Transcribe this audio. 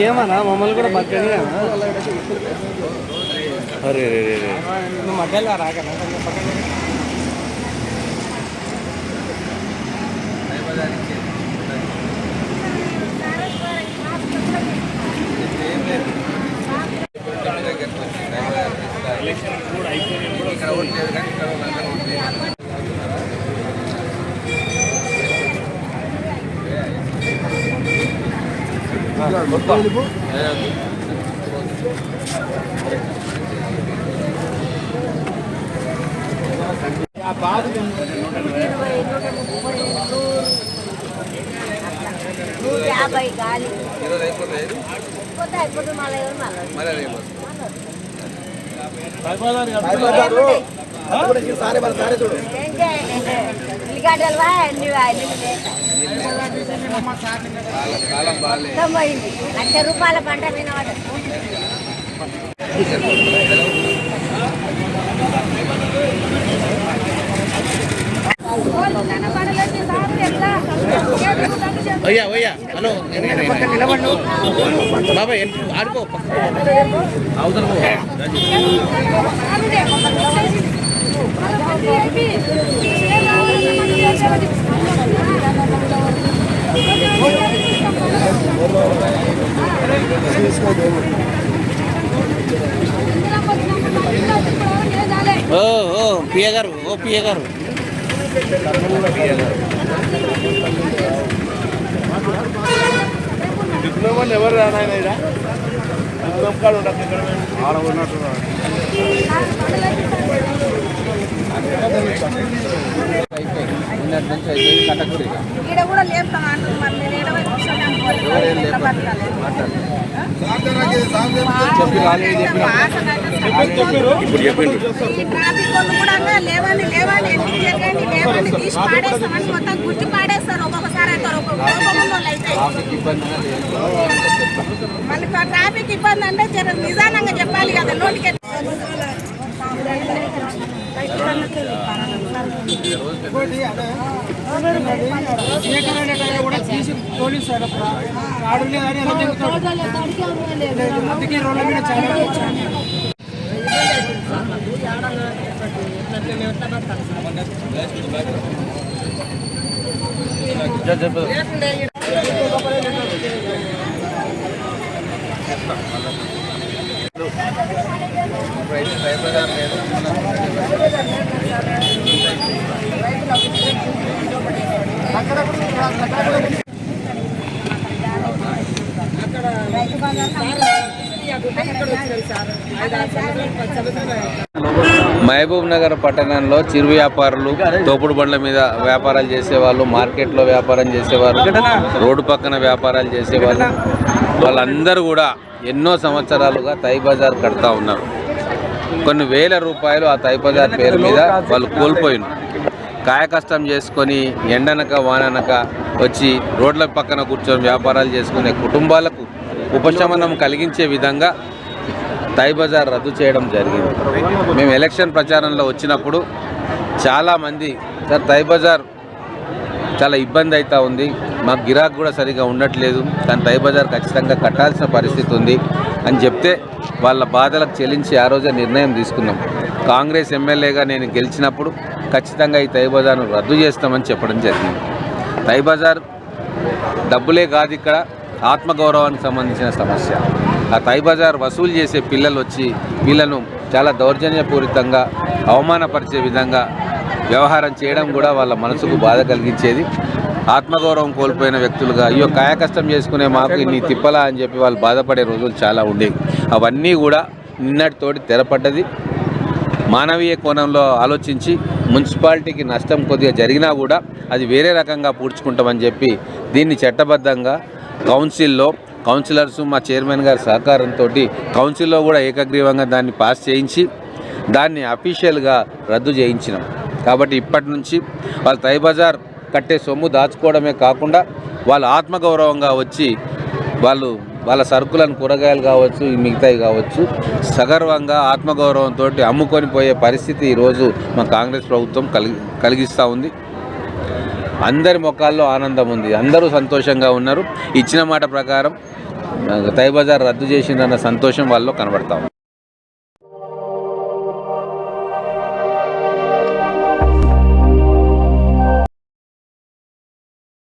ఏమన్నా మమ్మల్ని కూడా బతకని అరే మధ్యలో రాకనా ₹1,00,000 పంట వినవాడు भैया भैया हेलो बाबा आड़को अवतर पिया गारू ओ पिया गारू డిప్లొమాలు ఎవరు రానాయన డిప్లొమా కార్డు ఉండదు ఇక్కడ ఆడ ఉన్నట్టు గుర్తు పాడేస్తారు ఒక్కొక్కసారి మళ్ళీ ట్రాఫిక్ ఇబ్బంది అంటే నిదానంగా చెప్పాలి కదా నోటికి మహబూబ్ నగర్ పట్టణంలో చిరు వ్యాపారులు, తోపుడు బండ్ల మీద వ్యాపారాలు చేసేవాళ్ళు, మార్కెట్లో వ్యాపారం చేసేవారు, రోడ్డు పక్కన వ్యాపారాలు చేసేవాళ్ళు, వాళ్ళందరూ కూడా ఎన్నో సంవత్సరాలుగా తై బజార్ కడతా ఉన్నారు. కొన్ని వేల రూపాయలు ఆ తై బజార్ పేరు మీద వాళ్ళు కోల్పోయినారు. కాయ కష్టం చేసుకొని ఎండనక వాననక వచ్చి రోడ్ల పక్కన కూర్చొని వ్యాపారాలు చేసుకునే కుటుంబాలకు ఉపశమనం కలిగించే విధంగా తై బజార్ రద్దు చేయడం జరిగింది. మేము ఎలక్షన్ ప్రచారంలో వచ్చినప్పుడు చాలామంది సార్ తై బజార్ చాలా ఇబ్బంది అవుతూ ఉంది, మాకు గిరాక్ కూడా సరిగా ఉండట్లేదు, కానీ తై బజార్ ఖచ్చితంగా కట్టాల్సిన పరిస్థితి ఉంది అని చెప్తే వాళ్ళ బాధలకు చెల్లించి ఆ రోజే నిర్ణయం తీసుకున్నాం. కాంగ్రెస్ ఎమ్మెల్యేగా నేను గెలిచినప్పుడు ఖచ్చితంగా ఈ తై బజార్ను రద్దు చేస్తామని చెప్పడం జరిగింది. తై బజార్ డబ్బులే కాదు, ఇక్కడ ఆత్మగౌరవానికి సంబంధించిన సమస్య. ఆ తై బజార్ వసూలు చేసే పిల్లలు వచ్చి వీళ్ళను చాలా దౌర్జన్యపూరితంగా అవమానపరిచే విధంగా వ్యవహారం చేయడం కూడా వాళ్ళ మనసుకు బాధ కలిగించేది. ఆత్మగౌరవం కోల్పోయిన వ్యక్తులుగా అయ్యో కాయకష్టం చేసుకునే మాకు ఇన్ని తిప్పలా అని చెప్పి వాళ్ళు బాధపడే రోజులు చాలా ఉండేవి. అవన్నీ కూడా నిన్నటితోటి తెరపడ్డది. మానవీయ కోణంలో ఆలోచించి మున్సిపాలిటీకి నష్టం కొద్దిగా జరిగినా కూడా అది వేరే రకంగా పూడ్చుకుంటామని చెప్పి దీన్ని చట్టబద్ధంగా కౌన్సిలర్స్ మా చైర్మన్ గారి సహకారంతో కౌన్సిల్లో కూడా ఏకగ్రీవంగా దాన్ని పాస్ చేయించి దాన్ని అఫీషియల్గా రద్దు చేయించినాం. కాబట్టి ఇప్పటి నుంచి వాళ్ళు తై బజార్ కట్టే సొమ్ము దాచుకోవడమే కాకుండా వాళ్ళు ఆత్మగౌరవంగా వచ్చి వాళ్ళు వాళ్ళ సరుకులను కూరగాయలు కావచ్చు మిగతాయి కావచ్చు సగర్వంగా ఆత్మగౌరవంతో అమ్ముకొని పోయే పరిస్థితి ఈరోజు మా కాంగ్రెస్ ప్రభుత్వం కలిగిస్తూ ఉంది. అందరి ముఖాల్లో ఆనందం ఉంది, అందరూ సంతోషంగా ఉన్నారు. ఇచ్చిన మాట ప్రకారం తై బజార్ రద్దు చేసిందన్న సంతోషం వాళ్ళలో కనబడతా ఉంది.